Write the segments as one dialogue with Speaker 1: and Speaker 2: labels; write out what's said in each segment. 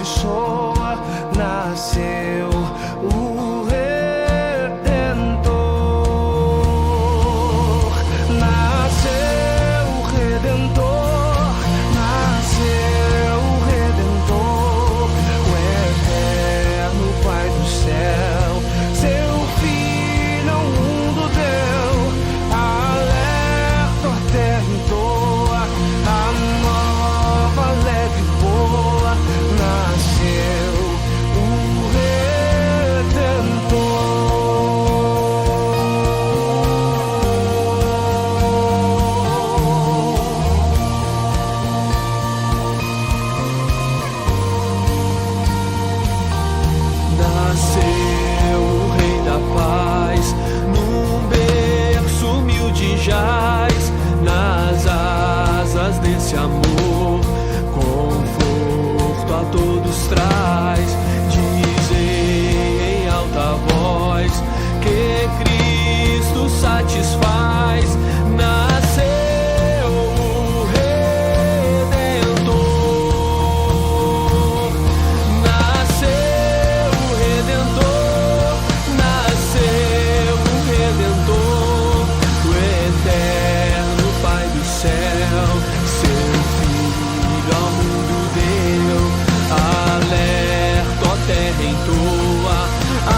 Speaker 1: soa, nasceu o Redentor. Nasceu o Redentor, nasceu o Redentor, o eterno Pai do céu, seu Filho ao mundo deu, alerta a terra em toa, a nova alegre boa, nasceu o Nasceu o Rei da Paz, num berço humilde jaz, nas asas desse amor, conforto a todos traz. Dizem em alta voz que Cristo satisfaz. Nasceu o Redentor, nasceu o Redentor, nasceu o Redentor, o eterno Pai do céu, seu Filho ao mundo deu, alerta a terra em toa, a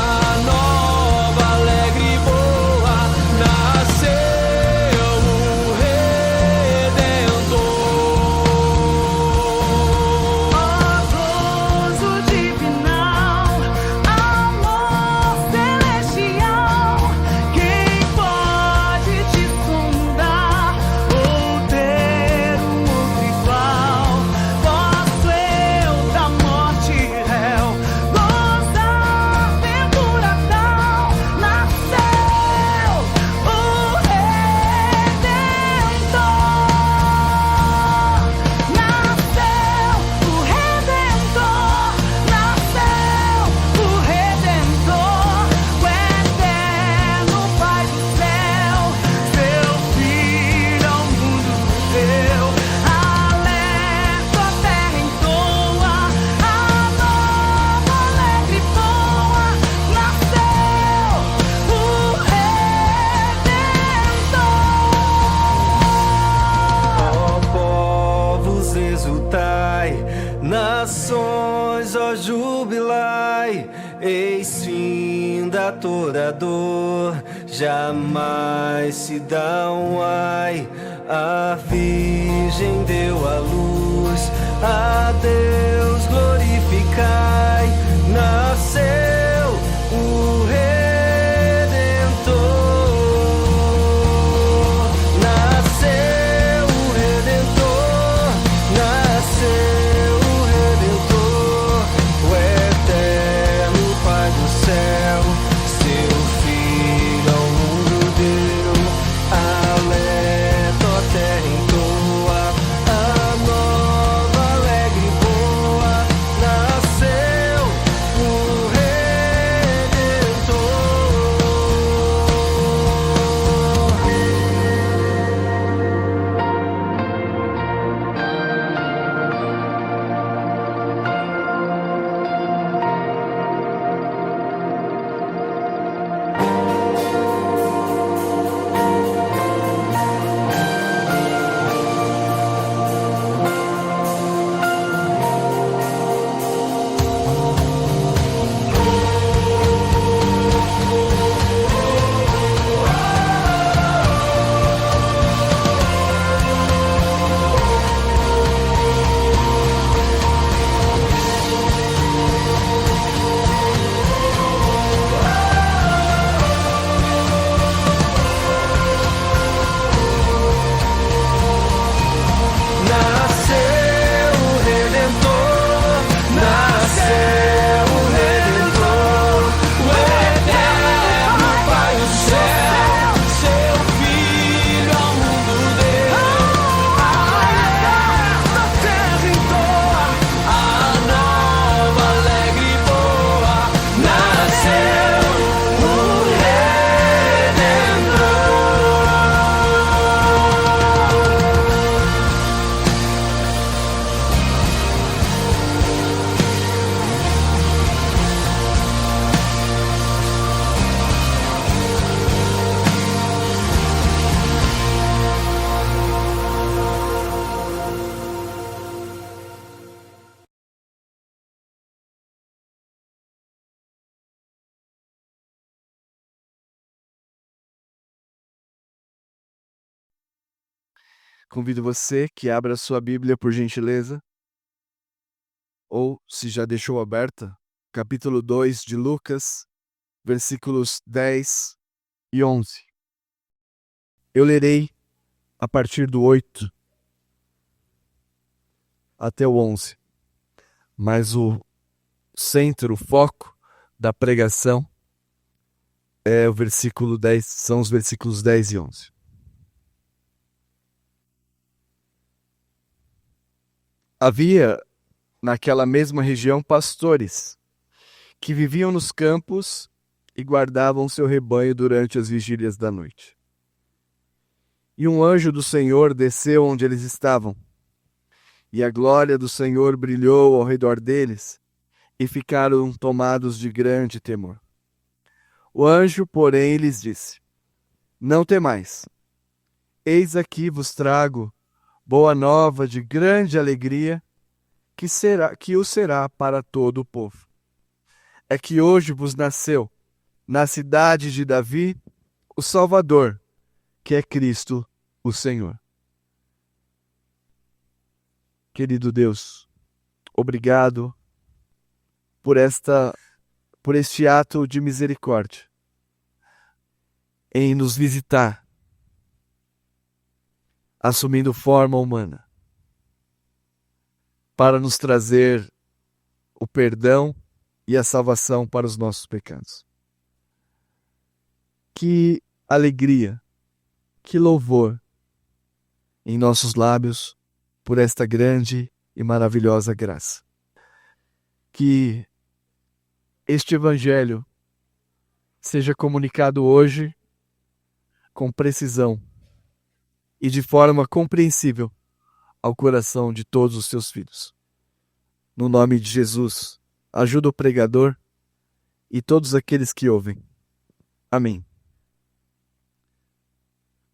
Speaker 1: nova alegre e boa, nasceu o Redentor.
Speaker 2: Ó gozo divinal, amor celestial, quem pode te sondar ou ter um outro igual? Posso eu da morte réu gozar ventura tal? Nasceu o Redentor, nasceu o Redentor, nasceu o Redentor, o eterno Pai do céu, seu Filho ao mundo deu, alerta a terra em toa, a nova alegre boa, nasceu o Redentor.
Speaker 1: Ó povos, exultai, nações, ó jubilai, eis finda toda dor, jamais se dá um ai. A Virgem deu a luz, a Deus glorificai, nasceu o Redentor, nasceu o Redentor, nasceu o Redentor, o eterno Pai do céu, seu Filho ao mundo deu, alerta a terra em toa, a nova alegre boa, Convido você que abra sua Bíblia, por gentileza, ou se já deixou aberta, capítulo 2 de Lucas, versículos 10 e 11. Eu lerei a partir do 8 até o 11, mas o centro, o foco da pregação é o versículo 10, são os versículos 10 e 11. Havia naquela mesma região pastores que viviam nos campos e guardavam seu rebanho durante as vigílias da noite. E um anjo do Senhor desceu onde eles estavam, e a glória do Senhor brilhou ao redor deles, e ficaram tomados de grande temor. O anjo, porém, lhes disse: Não temais, eis aqui vos trago boa nova de grande alegria, que o será para todo o povo. É que hoje vos nasceu, na cidade de Davi, o Salvador, que é Cristo, o Senhor. Querido Deus, obrigado por este ato de misericórdia em nos visitar, assumindo forma humana, para nos trazer o perdão e a salvação para os nossos pecados. Que alegria, que louvor em nossos lábios por esta grande e maravilhosa graça. Que este Evangelho seja comunicado hoje com precisão e de forma compreensível ao coração de todos os seus filhos. No nome de Jesus, ajuda o pregador e todos aqueles que ouvem. Amém.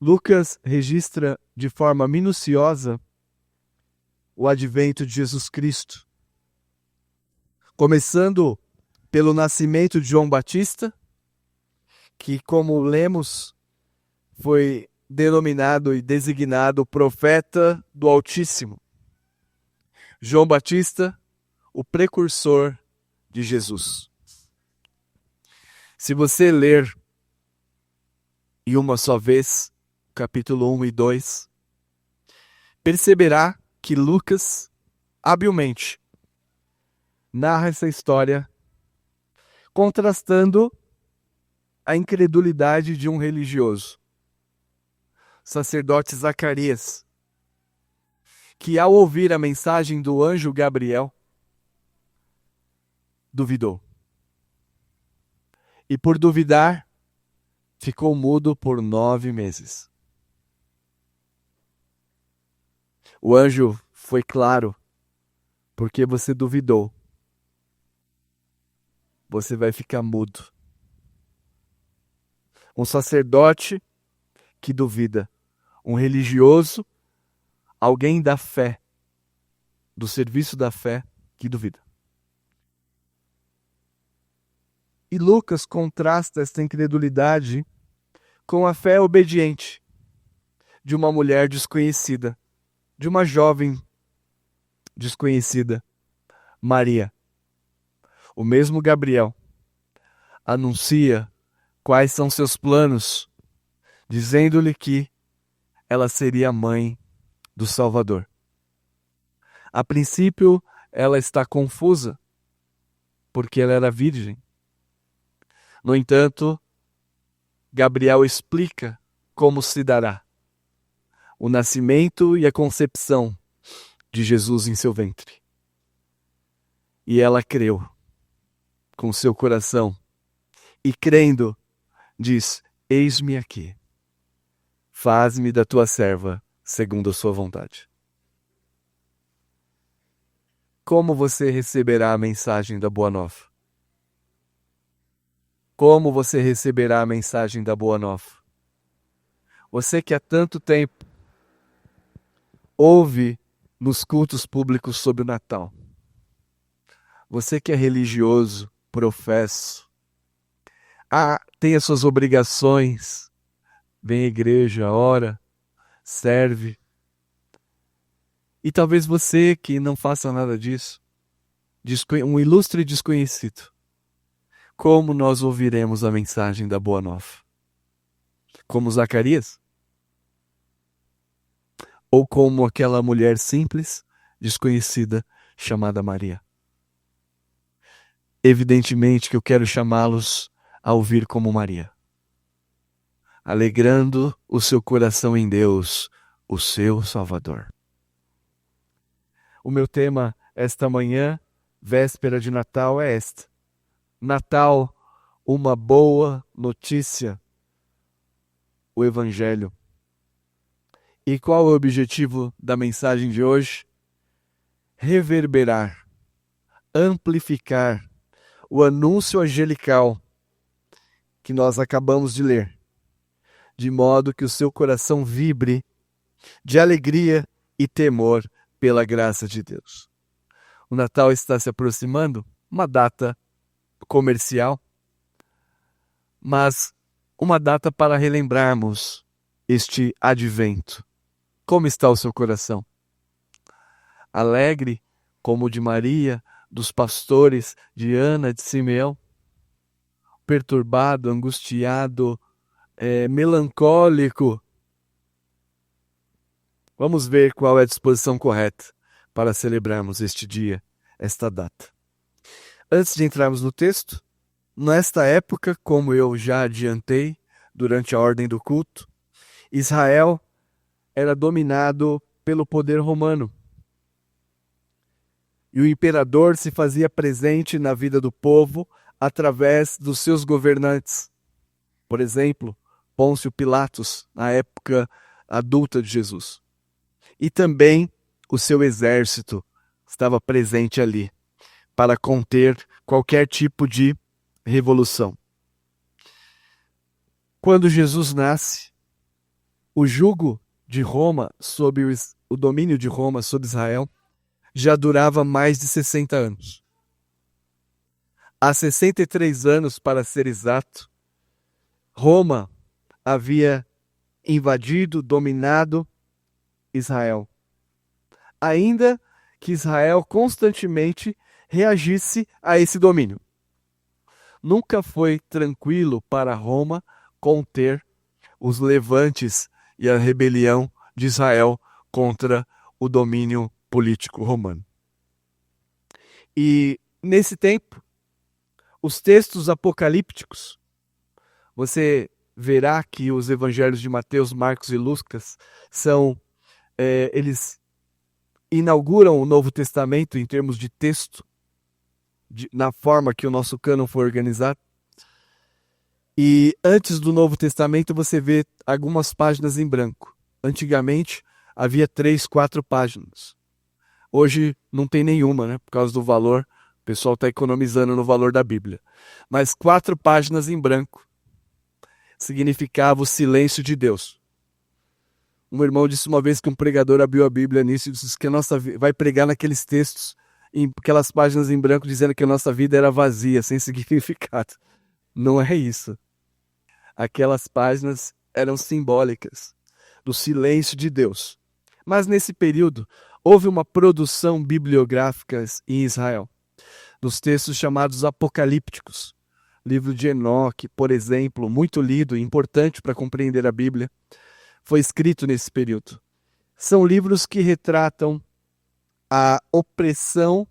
Speaker 1: Lucas registra de forma minuciosa o advento de Jesus Cristo, começando pelo nascimento de João Batista, que, como lemos, foi denominado e designado profeta do Altíssimo. João Batista, o precursor de Jesus. Se você ler em uma só vez, capítulo 1 e 2, perceberá que Lucas, habilmente, narra essa história contrastando a incredulidade de um religioso, sacerdote Zacarias, que ao ouvir a mensagem do anjo Gabriel, duvidou. E por duvidar, ficou mudo por 9 meses. O anjo foi claro: porque você duvidou, você vai ficar mudo. Um sacerdote que duvida, um religioso, alguém da fé, do serviço da fé, que duvida. E Lucas contrasta esta incredulidade com a fé obediente de uma mulher desconhecida, de uma jovem desconhecida, Maria. O mesmo Gabriel anuncia quais são seus planos, dizendo-lhe que ela seria a mãe do Salvador. A princípio, ela está confusa, porque ela era virgem. No entanto, Gabriel explica como se dará o nascimento e a concepção de Jesus em seu ventre. E ela creu com seu coração e, crendo, diz: Eis-me aqui, faz-me da tua serva segundo a sua vontade. Como você receberá a mensagem da Boa Nova? Como você receberá a mensagem da Boa Nova? Você que há tanto tempo ouve nos cultos públicos sobre o Natal. Você que é religioso, professo, tem as suas obrigações, vem à igreja, ora, serve, E talvez você que não faça nada disso, um ilustre desconhecido, como nós ouviremos a mensagem da Boa Nova? Como Zacarias? Ou como aquela mulher simples, desconhecida, chamada Maria? Evidentemente que eu quero chamá-los a ouvir como Maria, alegrando o seu coração em Deus, o seu Salvador. O meu tema esta manhã, véspera de Natal, é esta: Natal, uma boa notícia, o Evangelho. E qual é o objetivo da mensagem de hoje? Reverberar, amplificar o anúncio angelical que nós acabamos de ler, de modo que o seu coração vibre de alegria e temor pela graça de Deus. O Natal está se aproximando, uma data comercial, mas uma data para relembrarmos este advento. Como está o seu coração? Alegre, como o de Maria, dos pastores, de Ana, de Simeão? Perturbado, angustiado, melancólico? Vamos ver qual é a disposição correta para celebrarmos este dia, esta data. Antes de entrarmos no texto, nesta época, como eu já adiantei durante a ordem do culto, Israel era dominado pelo poder romano. E o imperador se fazia presente na vida do povo através dos seus governantes. Por exemplo, Pôncio Pilatos, na época adulta de Jesus. E também o seu exército estava presente ali para conter qualquer tipo de revolução. Quando Jesus nasce, o jugo de Roma, sob o domínio de Roma sobre Israel, já durava mais de 60 anos. Há 63 anos, para ser exato, Roma havia invadido, dominado Israel. Ainda que Israel constantemente reagisse a esse domínio. Nunca foi tranquilo para Roma conter os levantes e a rebelião de Israel contra o domínio político romano. E nesse tempo, os textos apocalípticos, você verá que os evangelhos de Mateus, Marcos e Lucas eles inauguram o Novo Testamento em termos de texto, na forma que o nosso cânon foi organizado. E antes do Novo Testamento você vê algumas páginas em branco. Antigamente havia 3, 4 páginas. Hoje não tem nenhuma, né? Por causa do valor. O pessoal está economizando no valor da Bíblia. Mas 4 páginas em branco significava o silêncio de Deus. Um irmão disse uma vez que um pregador abriu a Bíblia nisso e disse que vai pregar naqueles textos, em aquelas páginas em branco, dizendo que a nossa vida era vazia, sem significado. Não é isso. Aquelas páginas eram simbólicas do silêncio de Deus. Mas nesse período, houve uma produção bibliográfica em Israel, dos textos chamados apocalípticos. Livro de Enoque, por exemplo, muito lido e importante para compreender a Bíblia, foi escrito nesse período. São livros que retratam a opressão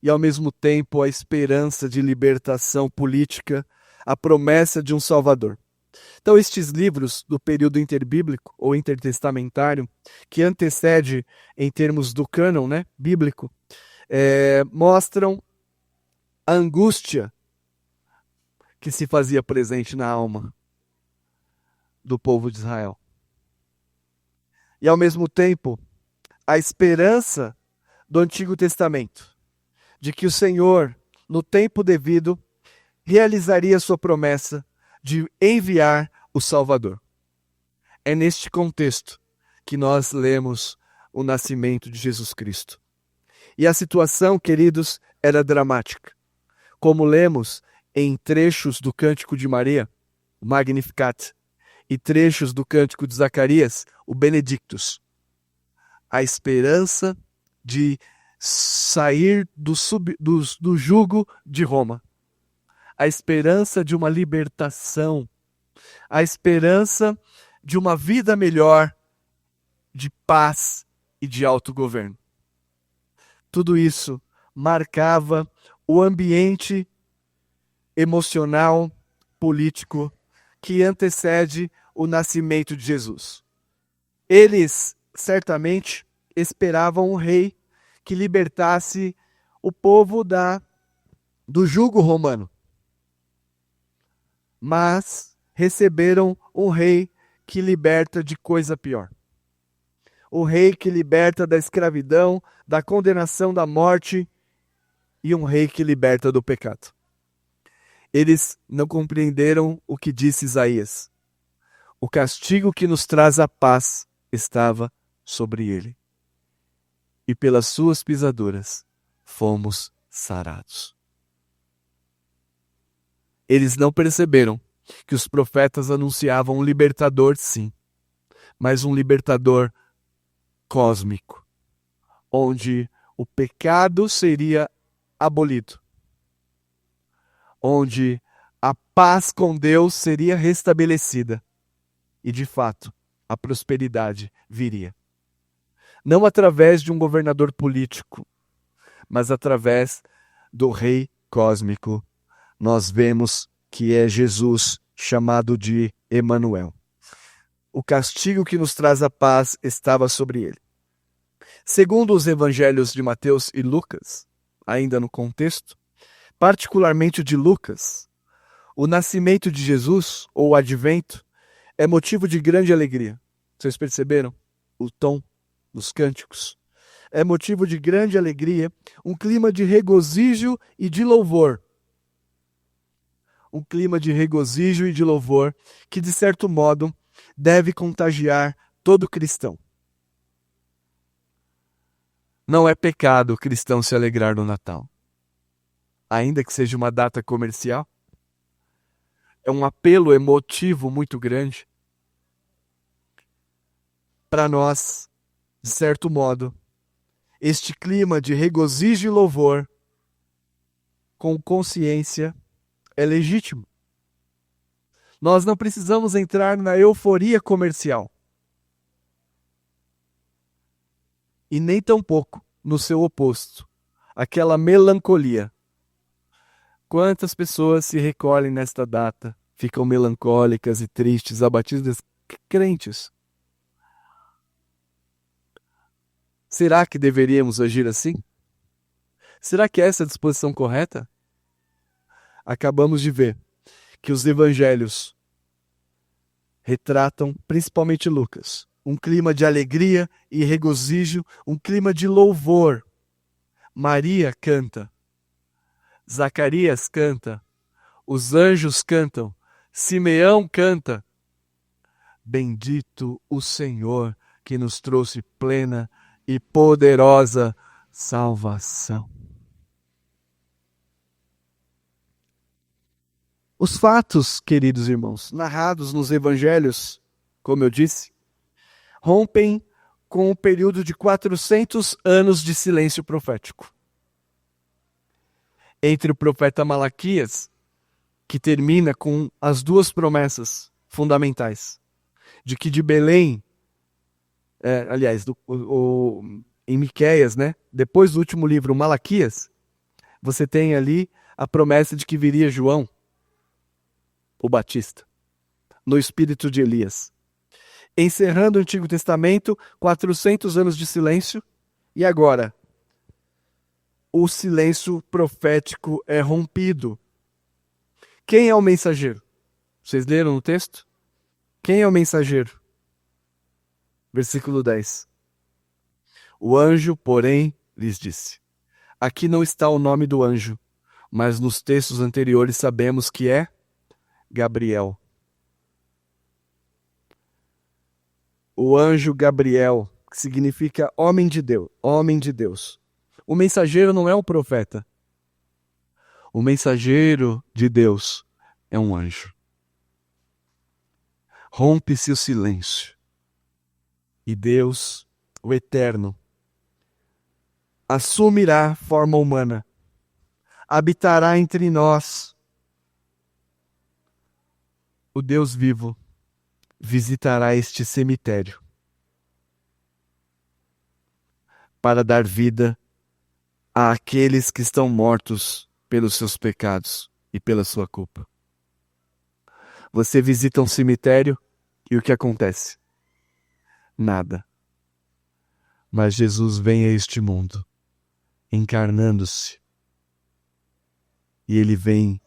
Speaker 1: e, ao mesmo tempo, a esperança de libertação política, a promessa de um Salvador. Então, estes livros do período interbíblico ou intertestamentário, que antecede em termos do cânon, né, bíblico, mostram a angústia que se fazia presente na alma do povo de Israel. E, ao mesmo tempo, a esperança do Antigo Testamento, de que o Senhor, no tempo devido, realizaria sua promessa de enviar o Salvador. É neste contexto que nós lemos o nascimento de Jesus Cristo. E a situação, queridos, era dramática. Como lemos em trechos do Cântico de Maria, o Magnificat, e trechos do Cântico de Zacarias, o Benedictus. a esperança de sair do jugo de Roma, a esperança de uma libertação, a esperança de uma vida melhor, de paz e de autogoverno. Tudo isso marcava o ambiente emocional, político, que antecede o nascimento de Jesus. Eles, certamente, esperavam um rei que libertasse o povo do jugo romano. Mas receberam um rei que liberta de coisa pior. O rei que liberta da escravidão, da condenação da morte, e um rei que liberta do pecado. Eles não compreenderam o que disse Isaías. O castigo que nos traz a paz estava sobre ele. E pelas suas pisaduras fomos sarados. Eles não perceberam que os profetas anunciavam um libertador, sim, mas um libertador cósmico, onde o pecado seria abolido, onde a paz com Deus seria restabelecida e, de fato, a prosperidade viria. Não através de um governador político, mas através do Rei cósmico. Nós vemos que é Jesus, chamado de Emanuel. O castigo que nos traz a paz estava sobre ele. Segundo os evangelhos de Mateus e Lucas, ainda no contexto, particularmente o de Lucas, o nascimento de Jesus, ou o advento, é motivo de grande alegria. Vocês perceberam o tom dos cânticos? É motivo de grande alegria, um clima de regozijo e de louvor. Um clima de regozijo e de louvor que, de certo modo, deve contagiar todo cristão. Não é pecado o cristão se alegrar no Natal, ainda que seja uma data comercial. É um apelo emotivo muito grande. Para nós, de certo modo, este clima de regozijo e louvor, com consciência, é legítimo. Nós não precisamos entrar na euforia comercial. E nem tampouco no seu oposto, aquela melancolia. Quantas pessoas se recolhem nesta data, ficam melancólicas e tristes, abatidas, crentes? Será que deveríamos agir assim? Será que essa é a disposição correta? Acabamos de ver que os evangelhos retratam, principalmente Lucas, um clima de alegria e regozijo, um clima de louvor. Maria canta, Zacarias canta, os anjos cantam, Simeão canta. Bendito o Senhor que nos trouxe plena e poderosa salvação. Os fatos, queridos irmãos, narrados nos evangelhos, como eu disse, rompem com o período de 400 anos de silêncio profético. Entre o profeta Malaquias, que termina com as duas promessas fundamentais, de que de Belém, em Miqueias, né? Depois do último livro, Malaquias, você tem ali a promessa de que viria João, o Batista, no espírito de Elias. Encerrando o Antigo Testamento, 400 anos de silêncio, e agora o silêncio profético é rompido. Quem é o mensageiro? Vocês leram no texto? Quem é o mensageiro? Versículo 10. O anjo, porém, lhes disse. Aqui não está o nome do anjo, mas nos textos anteriores sabemos que é Gabriel. O anjo Gabriel, que significa homem de Deus, homem de Deus. O mensageiro não é um profeta. O mensageiro de Deus é um anjo. Rompe-se o silêncio. E Deus o Eterno, assumirá forma humana, habitará entre nós. O Deus vivo visitará este cemitério para dar vida àqueles que estão mortos pelos seus pecados e pela sua culpa. Você visita um cemitério e o que acontece? Nada. Mas Jesus vem a este mundo, encarnando-se, e ele vem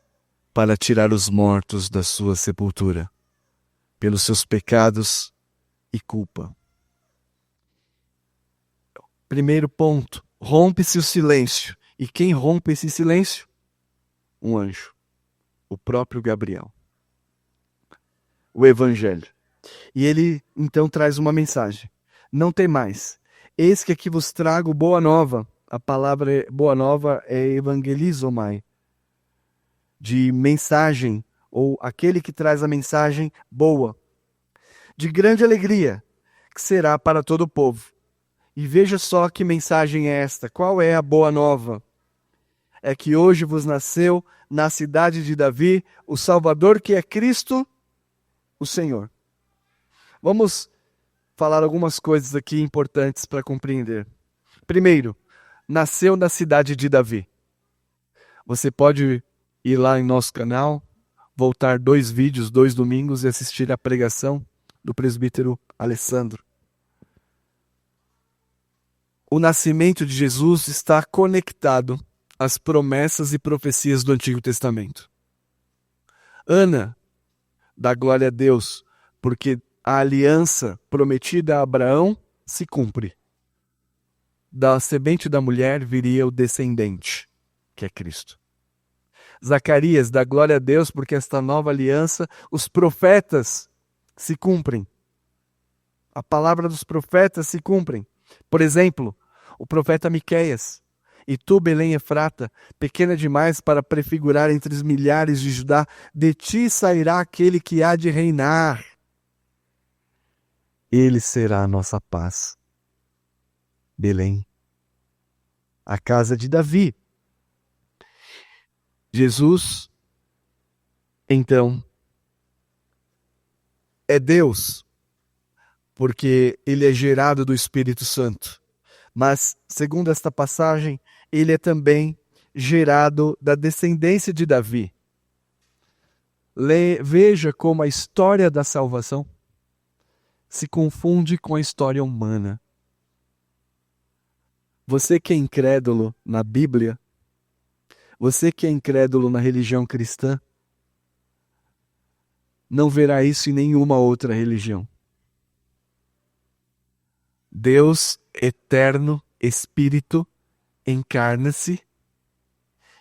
Speaker 1: para tirar os mortos da sua sepultura, pelos seus pecados e culpa. Primeiro ponto, rompe-se o silêncio. E quem rompe esse silêncio? Um anjo, o próprio Gabriel. O Evangelho. E ele então traz uma mensagem. Não temais, eis que aqui vos trago boa nova. A palavra boa nova é evangelizomai, de mensagem, ou aquele que traz a mensagem boa, de grande alegria, que será para todo o povo. E veja só que mensagem é esta. Qual é a boa nova? É que hoje vos nasceu na cidade de Davi o Salvador, que é Cristo, o Senhor. Vamos falar algumas coisas aqui importantes para compreender. Primeiro, nasceu na cidade de Davi. Você pode ir lá em nosso canal, voltar 2 vídeos, 2 domingos e assistir a pregação do presbítero Alessandro. O nascimento de Jesus está conectado às promessas e profecias do Antigo Testamento. Ana dá glória a Deus, porque a aliança prometida a Abraão se cumpre. Da semente da mulher viria o descendente, que é Cristo. Zacarias dá glória a Deus, porque esta nova aliança, os profetas se cumprem. A palavra dos profetas se cumprem. Por exemplo, o profeta Miqueias: e tu, Belém Efrata, pequena demais para prefigurar entre os milhares de Judá, de ti sairá aquele que há de reinar. Ele será a nossa paz. Belém, a casa de Davi. Jesus, então, é Deus, porque ele é gerado do Espírito Santo. Mas, segundo esta passagem, ele é também gerado da descendência de Davi. Veja como a história da salvação se confunde com a história humana. Você que é incrédulo na Bíblia, você que é incrédulo na religião cristã, não verá isso em nenhuma outra religião. Deus eterno, Espírito, encarna-se,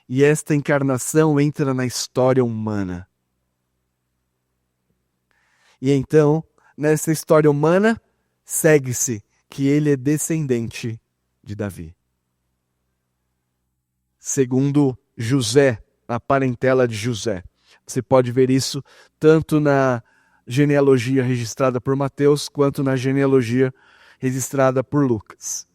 Speaker 1: e esta encarnação entra na história humana. E então, nessa história humana, segue-se que ele é descendente de Davi. Segundo José, a parentela de José. Você pode ver isso tanto na genealogia registrada por Mateus, quanto na genealogia registrada por Lucas.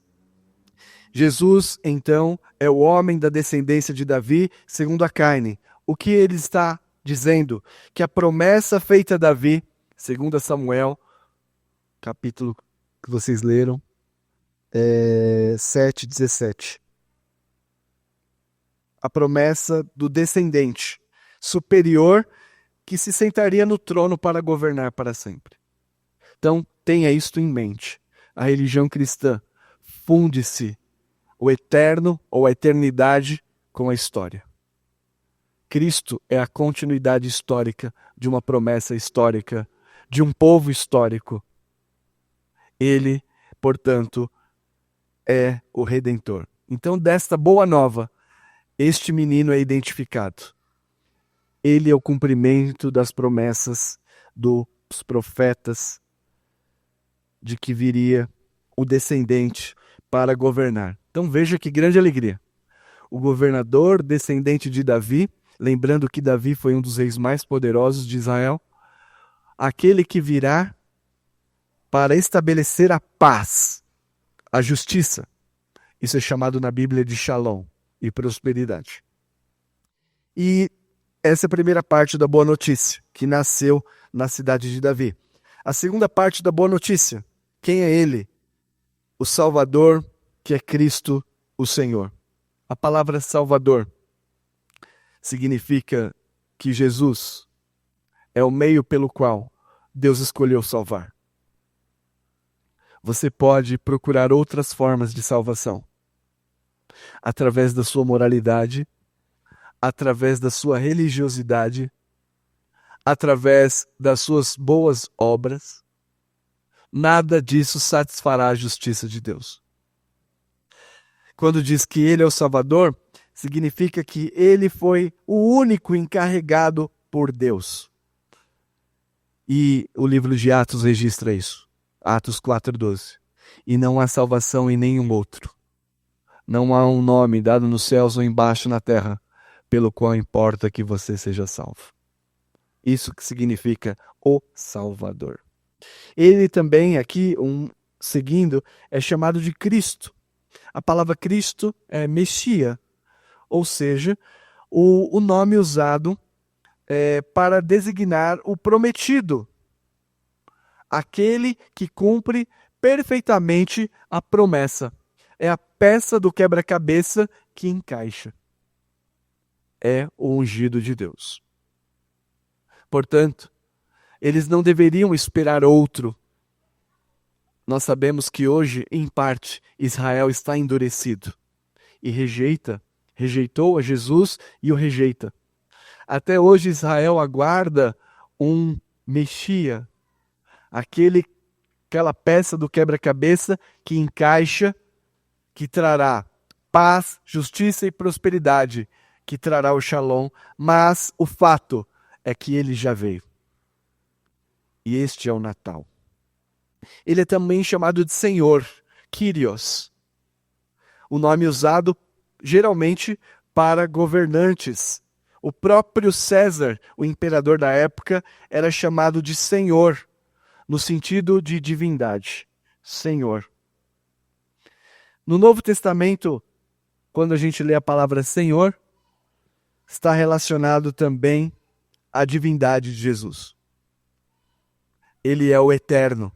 Speaker 1: Jesus, então, é o homem da descendência de Davi, segundo a carne. O que ele está dizendo? Que a promessa feita a Davi, segundo Samuel, capítulo que vocês leram, 7:17. A promessa do descendente superior que se sentaria no trono para governar para sempre. Então, tenha isto em mente. A religião cristã funde-se o eterno ou a eternidade com a história. Cristo é a continuidade histórica de uma promessa histórica, de um povo histórico. Ele, portanto, é o Redentor. Então, desta boa nova, este menino é identificado. Ele é o cumprimento das promessas dos profetas de que viria o descendente para governar. Então veja que grande alegria. O governador descendente de Davi, lembrando que Davi foi um dos reis mais poderosos de Israel, aquele que virá para estabelecer a paz a justiça. Isso é chamado na Bíblia de Shalom e prosperidade. E essa é a primeira parte da boa notícia, que nasceu na cidade de Davi. A segunda parte da boa notícia, quem é ele? O Salvador, que é Cristo, o Senhor. A palavra Salvador significa que Jesus é o meio pelo qual Deus escolheu salvar. Você pode procurar outras formas de salvação. Através da sua moralidade, através da sua religiosidade, através das suas boas obras. Nada disso satisfará a justiça de Deus. Quando diz que ele é o Salvador, significa que ele foi o único encarregado por Deus. E o livro de Atos registra isso. Atos 4:12. E não há salvação em nenhum outro. Não há um nome dado nos céus ou embaixo na terra, pelo qual importa que você seja salvo. Isso que significa o Salvador. Ele também, aqui, seguindo, é chamado de Cristo. A palavra Cristo é Messias, ou seja, o nome usado para designar o prometido. Aquele que cumpre perfeitamente a promessa. É a peça do quebra-cabeça que encaixa. É o ungido de Deus. Portanto, eles não deveriam esperar outro. Nós sabemos que hoje, em parte, Israel está endurecido e rejeitou a Jesus e o rejeita. Até hoje Israel aguarda um Messias, aquela peça do quebra-cabeça que encaixa, que trará paz, justiça e prosperidade, que trará o Shalom, mas o fato é que ele já veio. E este é o Natal. Ele é também chamado de Senhor, Kyrios. O nome usado geralmente para governantes. O próprio César, o imperador da época, era chamado de Senhor, no sentido de divindade. Senhor. No Novo Testamento, quando a gente lê a palavra Senhor, está relacionado também à divindade de Jesus. Ele é o Eterno.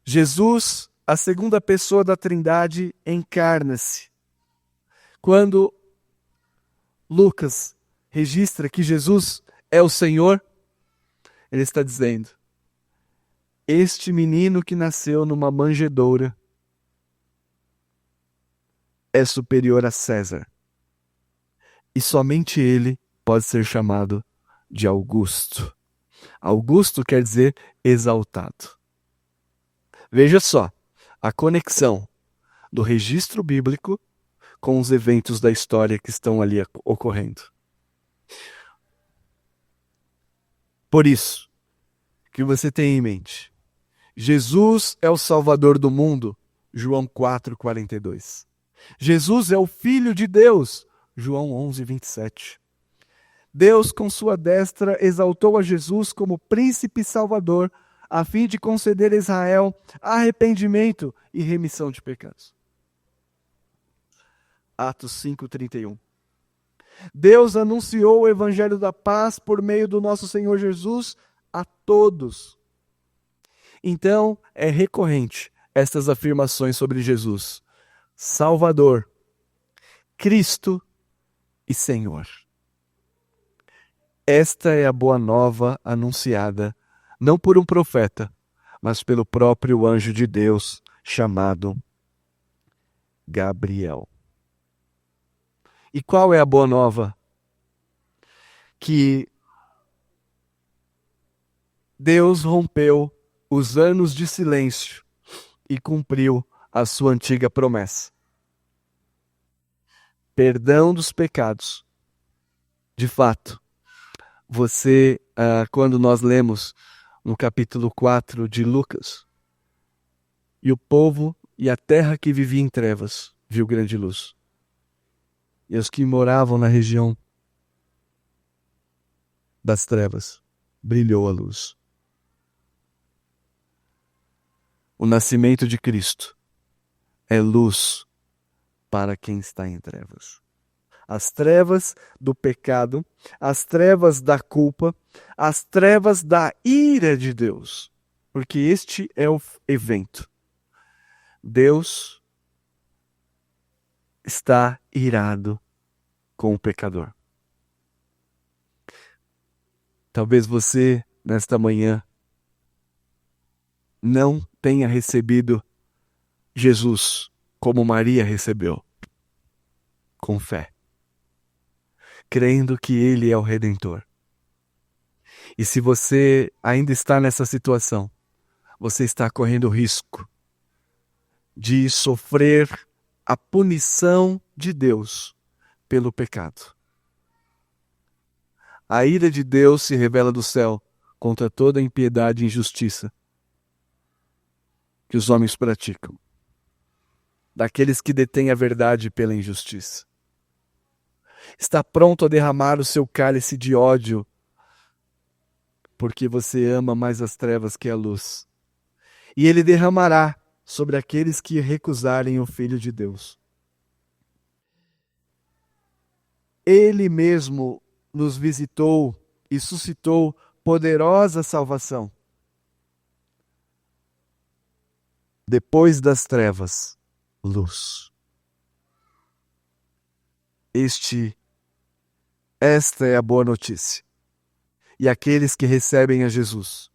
Speaker 1: Jesus, a segunda pessoa da Trindade, encarna-se. Quando Lucas registra que Jesus é o Senhor, ele está dizendo: este menino que nasceu numa manjedoura é superior a César. E somente ele pode ser chamado de Augusto. Augusto quer dizer exaltado. Veja só a conexão do registro bíblico com os eventos da história que estão ali ocorrendo. Por isso, que você tenha em mente, Jesus é o Salvador do mundo, João 4:42. Jesus é o Filho de Deus, João 11:27. Deus, com sua destra, exaltou a Jesus como príncipe salvador, a fim de conceder a Israel arrependimento e remissão de pecados. Atos 5:31. Deus anunciou o evangelho da paz por meio do nosso Senhor Jesus a todos. Então, é recorrente estas afirmações sobre Jesus: Salvador, Cristo e Senhor. Esta é a boa nova anunciada, não por um profeta, mas pelo próprio anjo de Deus, chamado Gabriel. E qual é a boa nova? Que Deus rompeu os anos de silêncio e cumpriu a sua antiga promessa. Perdão dos pecados. De fato, quando nós lemos no capítulo 4 de Lucas, e o povo e a terra que vivia em trevas viu grande luz. E os que moravam na região das trevas brilhou a luz. O nascimento de Cristo é luz para quem está em trevas. As trevas do pecado, as trevas da culpa, as trevas da ira de Deus. Porque este é o evento. Deus está irado com o pecador. Talvez você, nesta manhã, não tenha recebido Jesus como Maria recebeu, com fé, crendo que Ele é o Redentor. E se você ainda está nessa situação, você está correndo o risco de sofrer a punição de Deus pelo pecado. A ira de Deus se revela do céu contra toda impiedade e injustiça que os homens praticam, daqueles que detêm a verdade pela injustiça. Está pronto a derramar o seu cálice de ódio, porque você ama mais as trevas que a luz. E ele derramará sobre aqueles que recusarem o Filho de Deus. Ele mesmo nos visitou e suscitou poderosa salvação. Depois das trevas, luz. Esta é a boa notícia. E aqueles que recebem a Jesus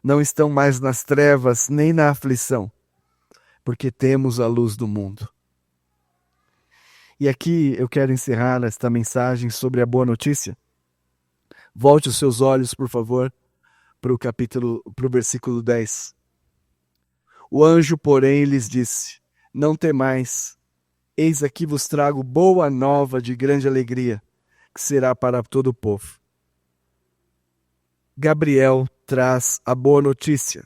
Speaker 1: não estão mais nas trevas nem na aflição, porque temos a luz do mundo. E aqui eu quero encerrar esta mensagem sobre a boa notícia. Volte os seus olhos, por favor, para o versículo 10. O anjo, porém, lhes disse: não temais, eis aqui vos trago boa nova de grande alegria, que será para todo o povo. Gabriel traz a boa notícia.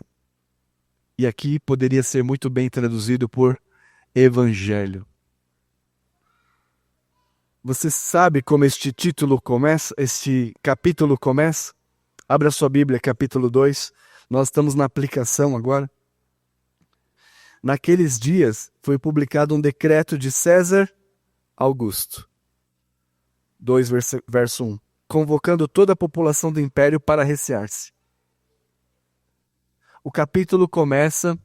Speaker 1: E aqui poderia ser muito bem traduzido por Evangelho. Você sabe como este capítulo começa? Abra sua Bíblia, capítulo 2. Nós estamos na aplicação agora. Naqueles dias foi publicado um decreto de César Augusto. 2, verso 1. Convocando toda a população do império para recear-se. O capítulo começa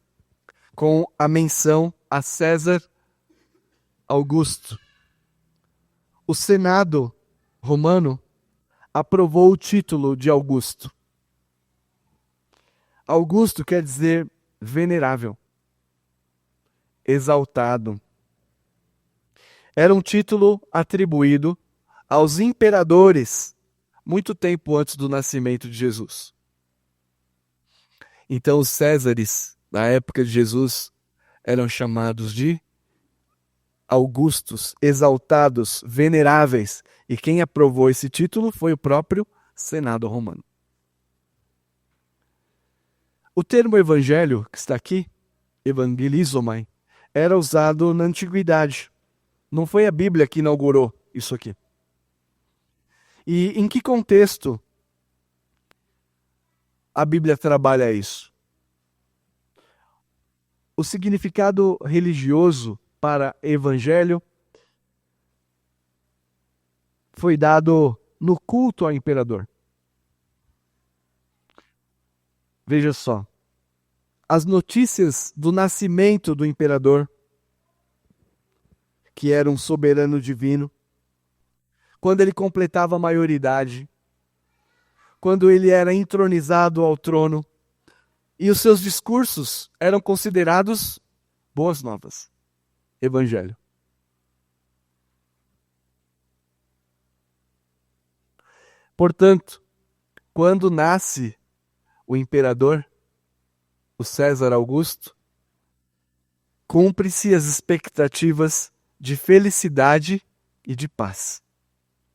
Speaker 1: com a menção a César Augusto. O Senado romano aprovou o título de Augusto. Augusto quer dizer venerável, exaltado. Era um título atribuído aos imperadores muito tempo antes do nascimento de Jesus. Então os Césares, na época de Jesus, eram chamados de Augustos, exaltados, veneráveis. E quem aprovou esse título foi o próprio Senado romano. O termo evangelho, que está aqui, evangelizomai, era usado na antiguidade. Não foi a Bíblia que inaugurou isso aqui. E em que contexto a Bíblia trabalha isso? O significado religioso para evangelho foi dado no culto ao imperador. Veja só, as notícias do nascimento do imperador, que era um soberano divino, quando ele completava a maioridade, quando ele era entronizado ao trono, e os seus discursos eram considerados boas novas. Evangelho. Portanto, quando nasce o imperador, o César Augusto, cumpre-se as expectativas de felicidade e de paz.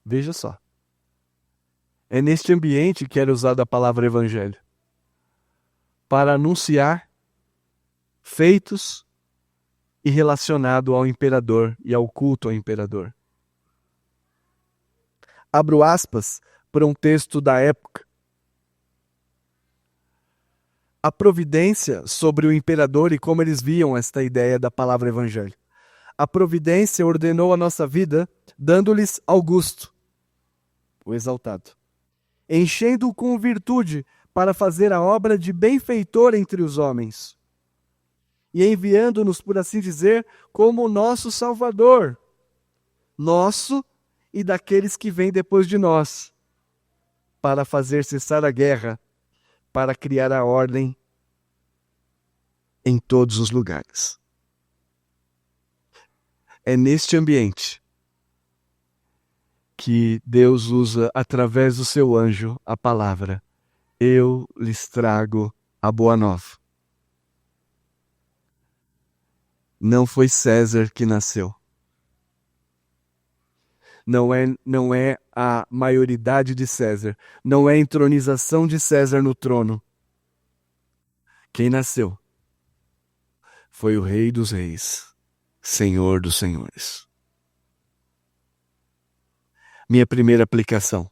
Speaker 1: Veja só. É neste ambiente que era usada a palavra evangelho, para anunciar feitos e relacionado ao imperador e ao culto ao imperador. Abro aspas para um texto da época. a providência sobre o imperador e como eles viam esta ideia da palavra evangelho. A providência ordenou a nossa vida, dando-lhes Augusto, o exaltado, enchendo-o com virtude para fazer a obra de benfeitor entre os homens, e enviando-nos, por assim dizer, como nosso Salvador, nosso e daqueles que vêm depois de nós, para fazer cessar a guerra, para criar a ordem em todos os lugares. É neste ambiente que Deus usa, através do seu anjo, a palavra: eu lhes trago a boa nova. Não foi César que nasceu. Não é a maioridade de César. Não é a entronização de César no trono. Quem nasceu foi o Rei dos Reis, Senhor dos Senhores. Minha primeira aplicação.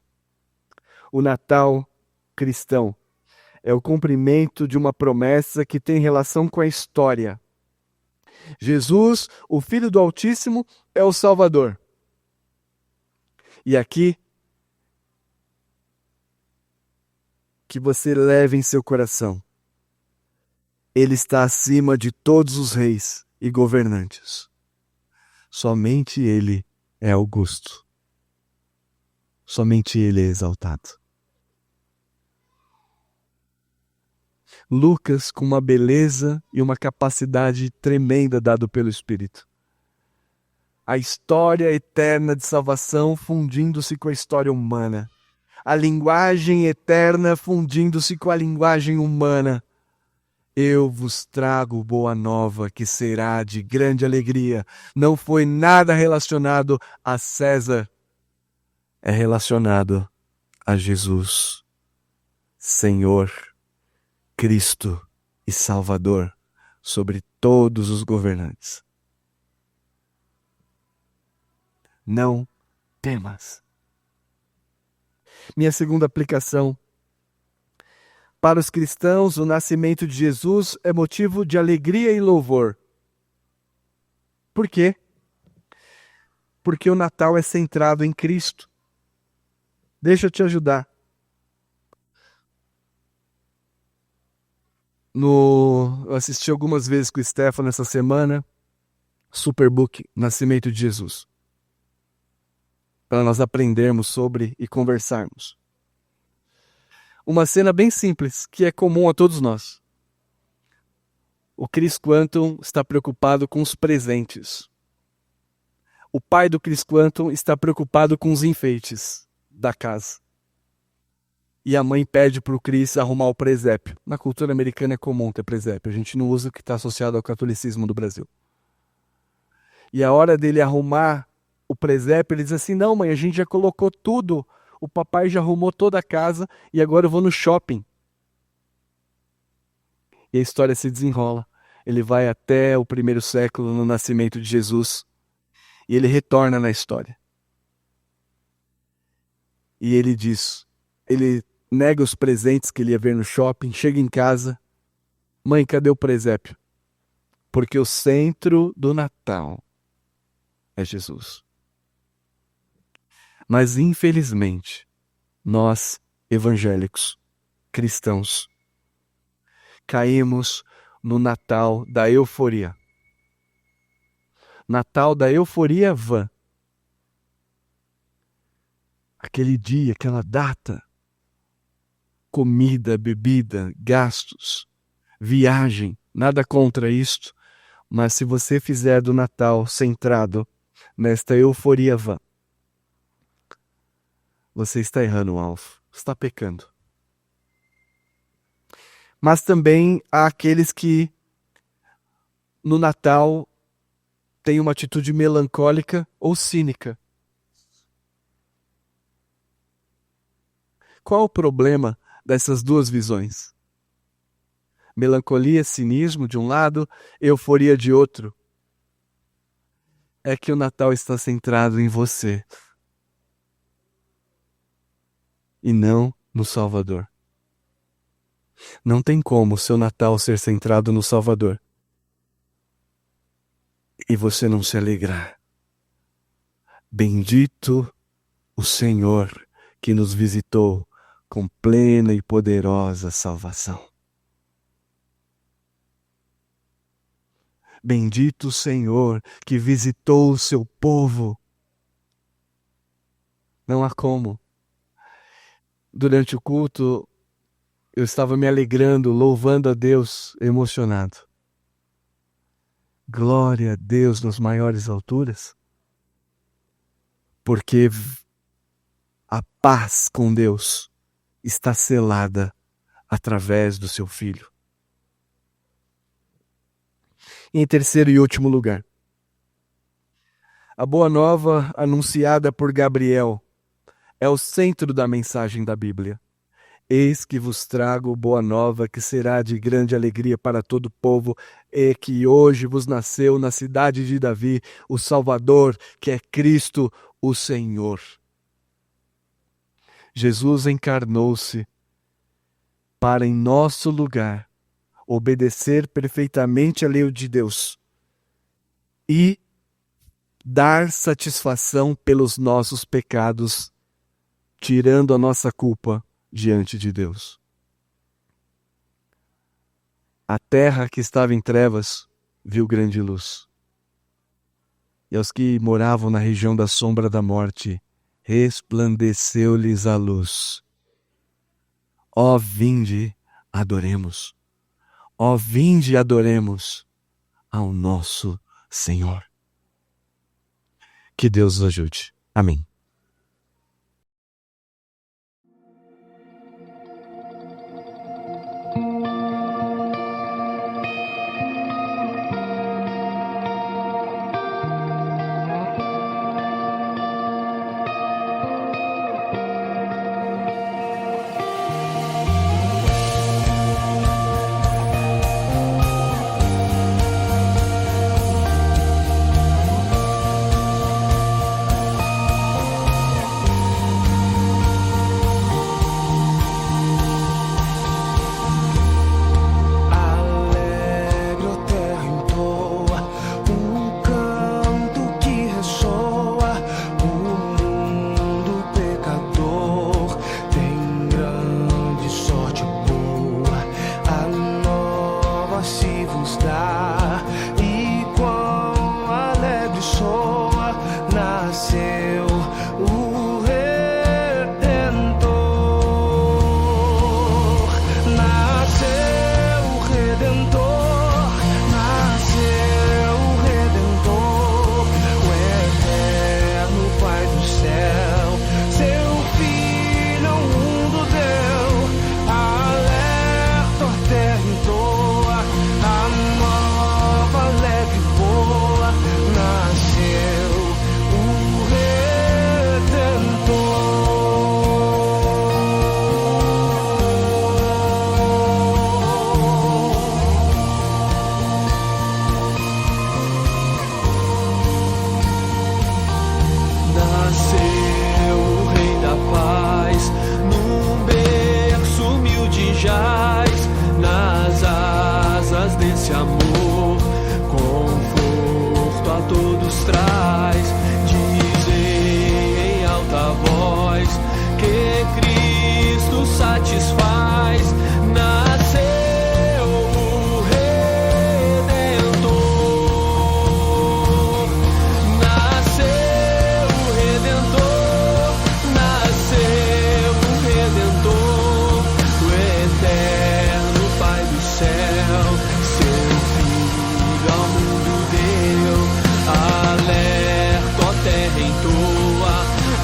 Speaker 1: O Natal cristão é o cumprimento de uma promessa que tem relação com a história. Jesus, o Filho do Altíssimo, é o Salvador. E aqui, que você leve em seu coração: Ele está acima de todos os reis e governantes. Somente Ele é augusto. Somente Ele é exaltado. Lucas, com uma beleza e uma capacidade tremenda dado pelo Espírito. A história eterna de salvação fundindo-se com a história humana. A linguagem eterna fundindo-se com a linguagem humana. Eu vos trago boa nova que será de grande alegria. Não foi nada relacionado a César. É relacionado a Jesus, Senhor, Cristo e Salvador sobre todos os governantes. Não temas. Minha segunda aplicação. Para os cristãos, o nascimento de Jesus é motivo de alegria e louvor. Por quê? Porque o Natal é centrado em Cristo. Deixa eu te ajudar. Eu assisti algumas vezes com o Stefano essa semana, Superbook, Nascimento de Jesus, para nós aprendermos sobre e conversarmos. Uma cena bem simples, que é comum a todos nós. O Chris Quantum está preocupado com os presentes. O pai do Chris Quantum está preocupado com os enfeites da casa. E a mãe pede para o Chris arrumar o presépio. Na cultura americana é comum ter presépio. A gente não usa o que está associado ao catolicismo do Brasil. E a hora dele arrumar o presépio, ele diz assim: não, mãe, a gente já colocou tudo. O papai já arrumou toda a casa e agora eu vou no shopping. E a história se desenrola. Ele vai até o 1º século, no nascimento de Jesus. E ele retorna na história. E ele diz, ele nega os presentes que ele ia ver no shopping, chega em casa: mãe, cadê o presépio? Porque o centro do Natal é Jesus. Mas, infelizmente, nós, evangélicos, cristãos, caímos no Natal da euforia. Natal da euforia vã. Aquele dia, aquela data, comida, bebida, gastos, viagem, nada contra isto, mas se você fizer do Natal centrado nesta euforia vã, você está errando o alvo, está pecando. Mas também há aqueles que no Natal têm uma atitude melancólica ou cínica. Qual o problema dessas duas visões? Melancolia, cinismo de um lado, euforia de outro. É que o Natal está centrado em você e não no Salvador. Não tem como o seu Natal ser centrado no Salvador e você não se alegrar. Bendito o Senhor que nos visitou com plena e poderosa salvação. Bendito o Senhor que visitou o seu povo. Não há como. Durante o culto, eu estava me alegrando, louvando a Deus, emocionado. Glória a Deus nas maiores alturas, porque a paz com Deus está selada através do seu Filho. Em terceiro e último lugar, a boa nova anunciada por Gabriel é o centro da mensagem da Bíblia. Eis que vos trago boa nova, que será de grande alegria para todo o povo, e que hoje vos nasceu na cidade de Davi o Salvador, que é Cristo o Senhor. Jesus encarnou-se para, em nosso lugar, obedecer perfeitamente a lei de Deus e dar satisfação pelos nossos pecados, tirando a nossa culpa diante de Deus. A terra que estava em trevas viu grande luz. E aos que moravam na região da sombra da morte, resplandeceu-lhes a luz. Ó, vinde, adoremos. Ó, vinde, adoremos ao nosso Senhor. Que Deus os ajude. Amém.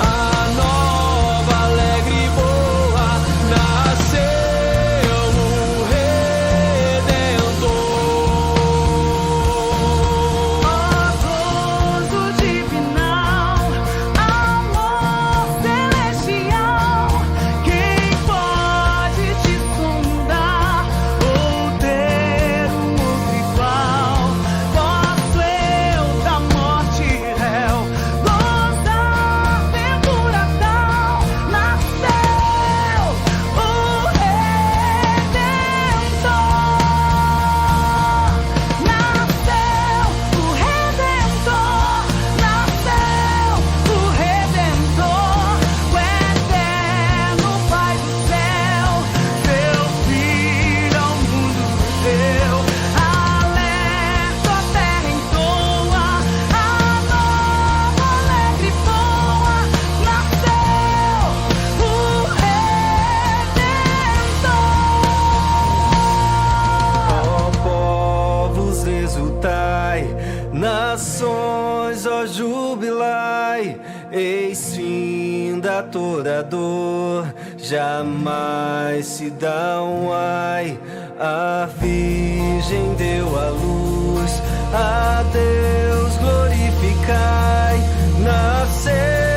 Speaker 3: A nova alegre boa nasceu. pra toda dor, jamais se dá um ai. A Virgem deu a luz, a Deus glorificai, nasceu